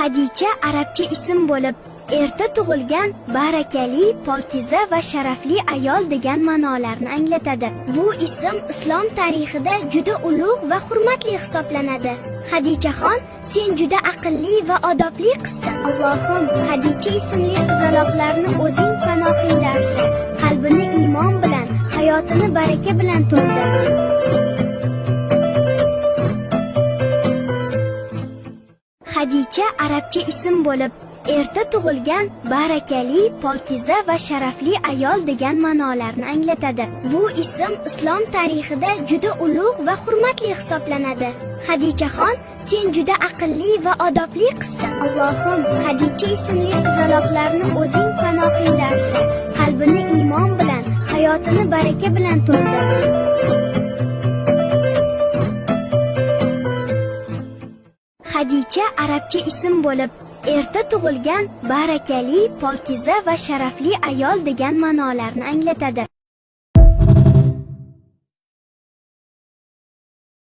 Xadicha arabcha ism bo'lib, erta tug'ilgan, barakali, pokiza va sharafli ayol degan ma'nolarni anglatadi. Bu ism islom tarixida juda ulug' va hurmatli hisoblanadi. Xadichaxon, sen juda aqlli va odobli qizsan. Allohim, Xadicha ismli qizaloqlarni o'zing panohingda asra. Qalbini iymon bilan, hayotini baraka bilan to'ldir. Xadicha arabcha ism bo'lib, erta tug'ilgan, barakali, pokiza va sharafli ayol degan ma'nolarni anglatadi. Bu ism islom tarixida juda ulug' va hurmatli hisoblanadi. Xadichaxon, sen juda aqlli va odobli qizsan. Allohim, Xadicha ismli qizaloqlarni o'zing panohingda asra. Qalbini iymon bilan, hayotini baraka bilan to'ldir. Xadicha arabcha ism bo'lib, erta tug'ilgan, barakali, pokiza va sharafli ayol degan ma'nolarni anglatadi.